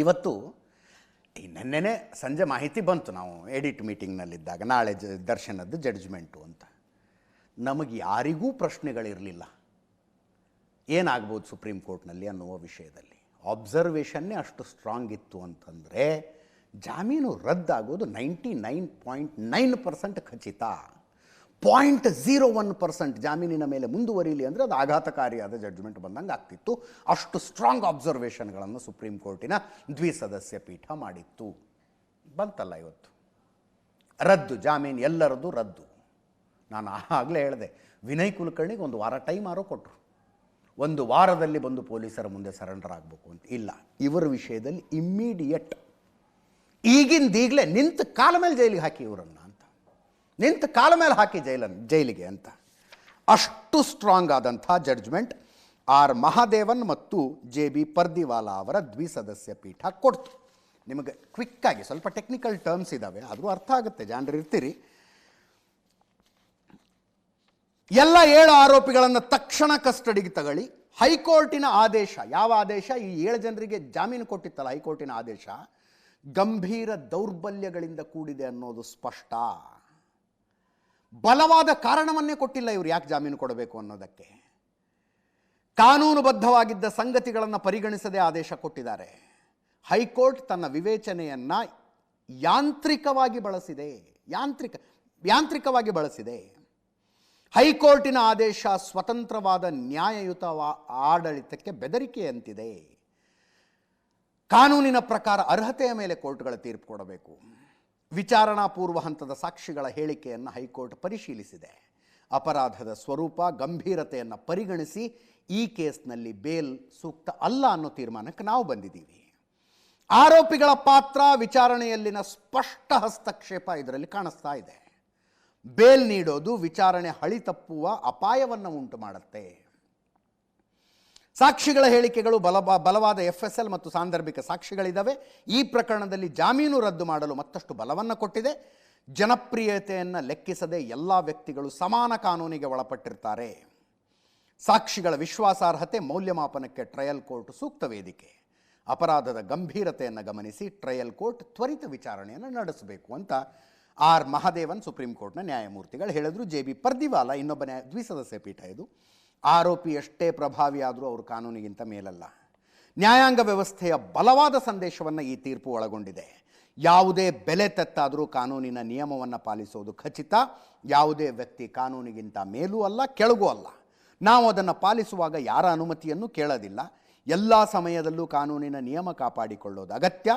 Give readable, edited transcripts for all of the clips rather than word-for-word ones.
ಇವತ್ತು ನೆನ್ನೆನೇ ಸಂಜೆ ಮಾಹಿತಿ ಬಂತು, ನಾವು ಎಡಿಟ್ ಮೀಟಿಂಗ್ನಲ್ಲಿದ್ದಾಗ ನಾಳೆ ದರ್ಶನದ್ದು ಜಡ್ಜ್ಮೆಂಟು ಅಂತ. ನಮಗೆ ಯಾರಿಗೂ ಪ್ರಶ್ನೆಗಳಿರಲಿಲ್ಲ ಏನಾಗ್ಬೋದು ಸುಪ್ರೀಂ ಕೋರ್ಟ್ನಲ್ಲಿ ಅನ್ನುವ ವಿಷಯದಲ್ಲಿ. ಆಬ್ಸರ್ವೇಷನ್ನೇ ಅಷ್ಟು ಸ್ಟ್ರಾಂಗ್ ಇತ್ತು ಅಂತಂದರೆ ಜಾಮೀನು ರದ್ದಾಗೋದು 99.9% ಖಚಿತ. 0.01% ಜಾಮೀನಿನ ಮೇಲೆ ಮುಂದುವರಿಯಲಿ ಅಂದರೆ ಅದು ಆಘಾತಕಾರಿಯಾದ ಜಡ್ಜ್ಮೆಂಟ್ ಬಂದಂಗೆ ಆಗ್ತಿತ್ತು. ಅಷ್ಟು ಸ್ಟ್ರಾಂಗ್ ಅಬ್ಸರ್ವೇಷನ್ಗಳನ್ನು ಸುಪ್ರೀಂ ಕೋರ್ಟಿನ ದ್ವಿಸದಸ್ಯ ಪೀಠ ಮಾಡಿತ್ತು. ಬಂತಲ್ಲ ಇವತ್ತು ರದ್ದು, ಜಾಮೀನು ಎಲ್ಲರದ್ದು ರದ್ದು. ನಾನು ಆಗಲೇ ಹೇಳಿದೆ, ವಿನಯ್ ಕುಲಕರ್ಣಿಗೆ 1 ವಾರ ಟೈಮ್ ಆರೋ ಕೊಟ್ಟರು, 1 ವಾರದಲ್ಲಿ ಬಂದು ಪೊಲೀಸರ ಮುಂದೆ ಸರೆಂಡರ್ ಆಗಬೇಕು ಅಂತ. ಇಲ್ಲ, ಇವರ ವಿಷಯದಲ್ಲಿ ಇಮ್ಮಿಡಿಯೇಟ್ ಈಗಿಂದೀಗಲೇ ನಿಂತು ಕಾಲ ಮೇಲೆ ಜೈಲಿಗೆ ಹಾಕಿ ಇವರನ್ನು ಅಂತ, ನಿಂತು ಕಾಲ ಮೇಲೆ ಹಾಕಿ ಜೈಲಿಗೆ ಅಂತ. ಅಷ್ಟು ಸ್ಟ್ರಾಂಗ್ ಆದಂಥ ಜಡ್ಜ್ಮೆಂಟ್ ಆರ್ ಮಹಾದೇವನ್ ಮತ್ತು JB ಪರ್ದಿವಾಲಾ ಅವರ ದ್ವಿಸದಸ್ಯ ಪೀಠ ಕೊಡ್ತು. ನಿಮಗೆ ಕ್ವಿಕ್ಕಾಗಿ ಸ್ವಲ್ಪ ಟೆಕ್ನಿಕಲ್ ಟರ್ಮ್ಸ್ ಇದ್ದಾವೆ, ಆದರೂ ಅರ್ಥ ಆಗುತ್ತೆ, ಜನರು ಇರ್ತೀರಿ. ಎಲ್ಲ 7 ಆರೋಪಿಗಳನ್ನು ತಕ್ಷಣ ಕಸ್ಟಡಿಗೆ ತಗೊಳ್ಳಿ. ಹೈಕೋರ್ಟಿನ ಆದೇಶ, ಯಾವ ಆದೇಶ? ಈ 7 ಜನರಿಗೆ ಜಾಮೀನು ಕೊಟ್ಟಿತ್ತಲ್ಲ ಹೈಕೋರ್ಟಿನ ಆದೇಶ, ಗಂಭೀರ ದೌರ್ಬಲ್ಯಗಳಿಂದ ಕೂಡಿದೆ ಅನ್ನೋದು ಸ್ಪಷ್ಟ. ಬಲವಾದ ಕಾರಣವನ್ನೇ ಕೊಟ್ಟಿಲ್ಲ ಇವರು ಯಾಕೆ ಜಾಮೀನು ಕೊಡಬೇಕು ಅನ್ನೋದಕ್ಕೆ. ಕಾನೂನುಬದ್ಧವಾಗಿದ್ದ ಸಂಗತಿಗಳನ್ನು ಪರಿಗಣಿಸದೆ ಆದೇಶ ಕೊಟ್ಟಿದ್ದಾರೆ. ಹೈಕೋರ್ಟ್ ತನ್ನ ವಿವೇಚನೆಯನ್ನು ಯಾಂತ್ರಿಕವಾಗಿ ಬಳಸಿದೆ. ಹೈಕೋರ್ಟಿನ ಆದೇಶ ಸ್ವತಂತ್ರವಾದ ನ್ಯಾಯಯುತ ಆಡಳಿತಕ್ಕೆ ಬೆದರಿಕೆಯಂತಿದೆ. ಕಾನೂನಿನ ಪ್ರಕಾರ ಅರ್ಹತೆಯ ಮೇಲೆ ಕೋರ್ಟ್ಗಳ ತೀರ್ಪು ಕೊಡಬೇಕು. ವಿಚಾರಣಾ ಪೂರ್ವ ಹಂತದ ಸಾಕ್ಷಿಗಳ ಹೇಳಿಕೆಯನ್ನು ಹೈಕೋರ್ಟ್ ಪರಿಶೀಲಿಸಿದೆ. ಅಪರಾಧದ ಸ್ವರೂಪ ಗಂಭೀರತೆಯನ್ನು ಪರಿಗಣಿಸಿ ಈ ಕೇಸ್ನಲ್ಲಿ ಬೇಲ್ ಸೂಕ್ತ ಅಲ್ಲ ಅನ್ನೋ ತೀರ್ಮಾನಕ್ಕೆ ನಾವು ಬಂದಿದ್ದೀವಿ. ಆರೋಪಿಗಳ ಪಾತ್ರ ವಿಚಾರಣೆಯಲ್ಲಿನ ಸ್ಪಷ್ಟ ಹಸ್ತಕ್ಷೇಪ ಇದರಲ್ಲಿ ಕಾಣಿಸ್ತಾ ಇದೆ. ಬೇಲ್ ನೀಡೋದು ವಿಚಾರಣೆ ಹಳಿ ತಪ್ಪುವ ಅಪಾಯವನ್ನು ಉಂಟು ಮಾಡುತ್ತೆ. ಸಾಕ್ಷಿಗಳ ಹೇಳಿಕೆಗಳು ಬಲವಾದ FSL ಮತ್ತು ಸಾಂದರ್ಭಿಕ ಸಾಕ್ಷಿಗಳಿದ್ದಾವೆ. ಈ ಪ್ರಕರಣದಲ್ಲಿ ಜಾಮೀನು ರದ್ದು ಮಾಡಲು ಮತ್ತಷ್ಟು ಬಲವನ್ನು ಕೊಟ್ಟಿದೆ. ಜನಪ್ರಿಯತೆಯನ್ನು ಲೆಕ್ಕಿಸದೆ ಎಲ್ಲ ವ್ಯಕ್ತಿಗಳು ಸಮಾನ ಕಾನೂನಿಗೆ ಒಳಪಟ್ಟಿರ್ತಾರೆ. ಸಾಕ್ಷಿಗಳ ವಿಶ್ವಾಸಾರ್ಹತೆ ಮೌಲ್ಯಮಾಪನಕ್ಕೆ ಟ್ರಯಲ್ ಕೋರ್ಟ್ ಸೂಕ್ತ ವೇದಿಕೆ. ಅಪರಾಧದ ಗಂಭೀರತೆಯನ್ನು ಗಮನಿಸಿ ಟ್ರಯಲ್ ಕೋರ್ಟ್ ತ್ವರಿತ ವಿಚಾರಣೆಯನ್ನು ನಡೆಸಬೇಕು ಅಂತ ಆರ್ ಮಹಾದೇವನ್ ಸುಪ್ರೀಂ ಕೋರ್ಟ್ನ ನ್ಯಾಯಮೂರ್ತಿಗಳು ಹೇಳಿದ್ರು. JB ಪರ್ದಿವಾಲಾ ಇನ್ನೊಬ್ಬ ದ್ವಿಸದಸ್ಯ ಪೀಠ ಇದು. ಆರೋಪಿ ಎಷ್ಟೇ ಪ್ರಭಾವಿ ಆದರೂ ಅವರು ಕಾನೂನಿಗಿಂತ ಮೇಲಲ್ಲ. ನ್ಯಾಯಾಂಗ ವ್ಯವಸ್ಥೆಯ ಬಲವಾದ ಸಂದೇಶವನ್ನು ಈ ತೀರ್ಪು ಒಳಗೊಂಡಿದೆ. ಯಾವುದೇ ಬೆಲೆ ತೆತ್ತಾದರೂ ಕಾನೂನಿನ ನಿಯಮವನ್ನು ಪಾಲಿಸೋದು ಖಚಿತ. ಯಾವುದೇ ವ್ಯಕ್ತಿ ಕಾನೂನಿಗಿಂತ ಮೇಲೂ ಅಲ್ಲ, ಕೆಳಗೂ ಅಲ್ಲ. ನಾವು ಅದನ್ನು ಪಾಲಿಸುವಾಗ ಯಾರ ಅನುಮತಿಯನ್ನು ಕೇಳೋದಿಲ್ಲ. ಎಲ್ಲ ಸಮಯದಲ್ಲೂ ಕಾನೂನಿನ ನಿಯಮ ಕಾಪಾಡಿಕೊಳ್ಳೋದು ಅಗತ್ಯ.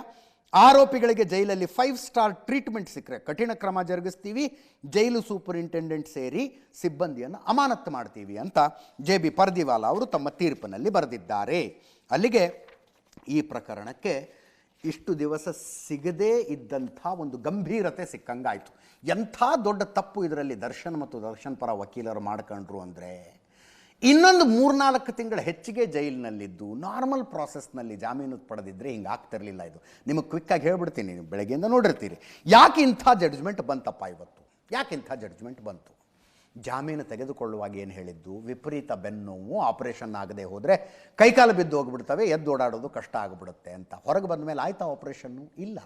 ಆರೋಪಿಗಳಿಗೆ ಜೈಲಲ್ಲಿ 5 ಸ್ಟಾರ್ ಟ್ರೀಟ್ಮೆಂಟ್ ಸಿಕ್ಕರೆ ಕಠಿಣ ಕ್ರಮ ಜರುಗಿಸ್ತೀವಿ. ಜೈಲು ಸೂಪರಿಂಟೆಂಡೆಂಟ್ ಸೇರಿ ಸಿಬ್ಬಂದಿಯನ್ನು ಅಮಾನತ್ತು ಮಾಡ್ತೀವಿ ಅಂತ JB ಪರ್ದಿವಾಲಾ ಅವರು ತಮ್ಮ ತೀರ್ಪಿನಲ್ಲಿ ಬರೆದಿದ್ದಾರೆ. ಅಲ್ಲಿಗೆ ಈ ಪ್ರಕರಣಕ್ಕೆ ಇಷ್ಟು ದಿವಸ ಸಿಗದೇ ಇದ್ದಂಥ ಒಂದು ಗಂಭೀರತೆ ಸಿಕ್ಕಂಗಾಯಿತು. ಎಂಥ ದೊಡ್ಡ ತಪ್ಪು ಇದರಲ್ಲಿ ದರ್ಶನ್ ಮತ್ತು ದರ್ಶನ್ ಪರ ವಕೀಲರು ಮಾಡ್ಕೊಂಡ್ರು ಅಂದರೆ, ಇನ್ನೊಂದು 3-4 ತಿಂಗಳ ಹೆಚ್ಚಿಗೆ ಜೈಲಿನಲ್ಲಿದ್ದು ನಾರ್ಮಲ್ ಪ್ರಾಸೆಸ್ನಲ್ಲಿ ಜಾಮೀನು ಪಡೆದಿದ್ದರೆ ಹಿಂಗೆ ಆಗ್ತಿರಲಿಲ್ಲ. ಇದು ನಿಮಗೆ ಕ್ವಿಕ್ಕಾಗಿ ಹೇಳ್ಬಿಡ್ತೀನಿ, ನೀವು ಬೆಳಗ್ಗೆಯಿಂದ ನೋಡಿರ್ತೀರಿ. ಯಾಕೆ ಇಂಥ ಜಡ್ಜ್ಮೆಂಟ್ ಬಂತಪ್ಪ ಇವತ್ತು? ಯಾಕೆ ಇಂಥ ಜಡ್ಜ್ಮೆಂಟ್ ಬಂತು? ಜಾಮೀನು ತೆಗೆದುಕೊಳ್ಳುವಾಗ ಏನು ಹೇಳಿದ್ದು? ವಿಪರೀತ ಬೆನ್ನೋವು, ಆಪರೇಷನ್ ಆಗದೆ ಹೋದರೆ ಕೈಕಾಲು ಬಿದ್ದು ಹೋಗ್ಬಿಡ್ತವೆ, ಎದ್ದು ಓಡಾಡೋದು ಕಷ್ಟ ಆಗಿಬಿಡುತ್ತೆ ಅಂತ. ಹೊರಗೆ ಬಂದ ಮೇಲೆ ಆಯ್ತಾ ಆಪರೇಷನ್ನು? ಇಲ್ಲ.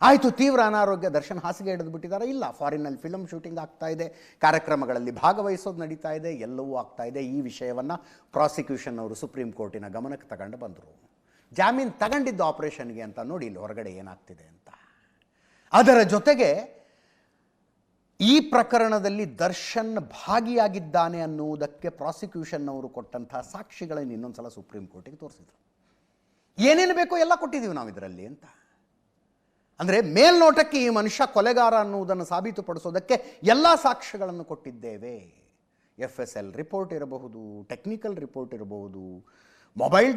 ಆಯಿತು, ತೀವ್ರ ಅನಾರೋಗ್ಯ, ದರ್ಶನ್ ಹಾಸಿಗೆ ಹಿಡಿದು ಬಿಟ್ಟಿದ್ದಾರೆ? ಇಲ್ಲ. ಫಾರಿನ್ನಲ್ಲಿ ಫಿಲಮ್ ಶೂಟಿಂಗ್ ಆಗ್ತಾ ಇದೆ, ಕಾರ್ಯಕ್ರಮಗಳಲ್ಲಿ ಭಾಗವಹಿಸೋದು ನಡೀತಾ ಇದೆ, ಎಲ್ಲವೂ ಆಗ್ತಾ ಇದೆ. ಈ ವಿಷಯವನ್ನು ಪ್ರಾಸಿಕ್ಯೂಷನ್ ಅವರು ಸುಪ್ರೀಂ ಕೋರ್ಟಿನ ಗಮನಕ್ಕೆ ತಗೊಂಡು ಬಂದರು. ಜಾಮೀನು ತಗೊಂಡಿದ್ದು ಆಪರೇಷನ್ಗೆ ಅಂತ, ನೋಡಿ ಇಲ್ಲಿ ಹೊರಗಡೆ ಏನಾಗ್ತಿದೆ ಅಂತ. ಅದರ ಜೊತೆಗೆ ಈ ಪ್ರಕರಣದಲ್ಲಿ ದರ್ಶನ್ ಭಾಗಿಯಾಗಿದ್ದಾನೆ ಅನ್ನುವುದಕ್ಕೆ ಪ್ರಾಸಿಕ್ಯೂಷನ್ ಅವರು ಕೊಟ್ಟಂಥ ಸಾಕ್ಷಿಗಳನ್ನು ಇನ್ನೊಂದು ಸಲ ಸುಪ್ರೀಂ ಕೋರ್ಟಿಗೆ ತೋರಿಸಿದ್ರು. ಏನೇನು ಬೇಕೋ ಎಲ್ಲ ಕೊಟ್ಟಿದ್ದೀವಿ ನಾವು ಇದರಲ್ಲಿ ಅಂತ. ಅಂದರೆ ಮೇಲ್ನೋಟಕ್ಕೆ ಈ ಮನುಷ್ಯ ಕೊಲೆಗಾರ ಅನ್ನುವುದನ್ನು ಸಾಬೀತುಪಡಿಸೋದಕ್ಕೆ ಎಲ್ಲ ಸಾಕ್ಷ್ಯಗಳನ್ನು ಕೊಟ್ಟಿದ್ದೇವೆ. FSL ರಿಪೋರ್ಟ್ ಇರಬಹುದು, ಟೆಕ್ನಿಕಲ್ ರಿಪೋರ್ಟ್ ಇರಬಹುದು, ಮೊಬೈಲ್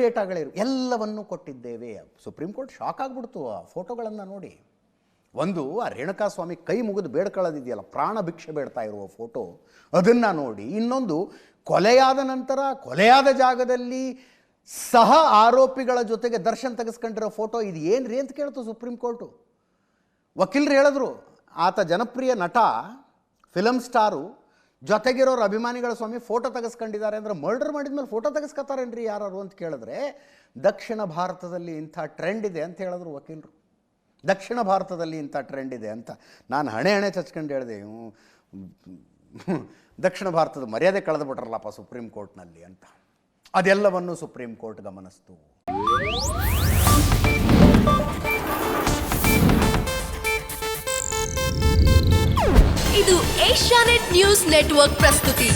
ಎಲ್ಲವನ್ನೂ ಕೊಟ್ಟಿದ್ದೇವೆ. ಸುಪ್ರೀಂ ಕೋರ್ಟ್ ಶಾಕ್ ಆಗಿಬಿಡ್ತು ಆ ಫೋಟೋಗಳನ್ನು ನೋಡಿ. ಒಂದು ಆ ರೇಣುಕಾಸ್ವಾಮಿ ಕೈ ಮುಗಿದು ಬೇಡ್ಕೊಳ್ಳೋದಿದೆಯಲ್ಲ, ಪ್ರಾಣ ಭಿಕ್ಷೆ ಬೇಡ್ತಾ ಇರುವ ಫೋಟೋ, ಅದನ್ನು ನೋಡಿ. ಇನ್ನೊಂದು ಕೊಲೆಯಾದ ನಂತರ ಕೊಲೆಯಾದ ಜಾಗದಲ್ಲಿ ಸಹ ಆರೋಪಿಗಳ ಜೊತೆಗೆ ದರ್ಶನ್ ತೆಗೆಸ್ಕೊಂಡಿರೋ ಫೋಟೋ, ಇದು ಏನು ರೀ ಅಂತ ಕೇಳ್ತು ಸುಪ್ರೀಂ ಕೋರ್ಟು. ವಕೀಲರು ಹೇಳಿದ್ರು, ಆತ ಜನಪ್ರಿಯ ನಟ, ಫಿಲಮ್ ಸ್ಟಾರು, ಜೊತೆಗಿರೋರು ಅಭಿಮಾನಿಗಳ ಸ್ವಾಮಿ ಫೋಟೋ ತೆಗೆಸ್ಕೊಂಡಿದ್ದಾರೆ ಅಂದರೆ ಮರ್ಡರ್ ಮಾಡಿದ್ಮೇಲೆ ಫೋಟೋ ತೆಗೆಸ್ಕೊತಾರೇನ್ರಿ ಯಾರು ಅಂತ ಕೇಳಿದ್ರೆ ದಕ್ಷಿಣ ಭಾರತದಲ್ಲಿ ಇಂಥ ಟ್ರೆಂಡ್ ಇದೆ ಅಂತ ಹೇಳಿದ್ರು ವಕೀಲರು. ದಕ್ಷಿಣ ಭಾರತದಲ್ಲಿ ಇಂಥ ಟ್ರೆಂಡ್ ಇದೆ ಅಂತ. ನಾನು ಹಣೆ ಚಚ್ಕೊಂಡು ಹೇಳಿದೆ, ದಕ್ಷಿಣ ಭಾರತದ ಮರ್ಯಾದೆ ಕಳೆದುಬಿಟ್ರಲ್ಲಪ್ಪ ಸುಪ್ರೀಂ ಕೋರ್ಟ್ನಲ್ಲಿ ಅಂತ. ಅದೆಲ್ಲವನ್ನು ಸುಪ್ರೀಂ ಕೋರ್ಟ್ ಗಮನಿಸ್ತು. ಇದು ಏಷ್ಯಾನೆಟ್ ನ್ಯೂಸ್ ನೆಟ್ವರ್ಕ್ ಪ್ರಸ್ತುತಿ.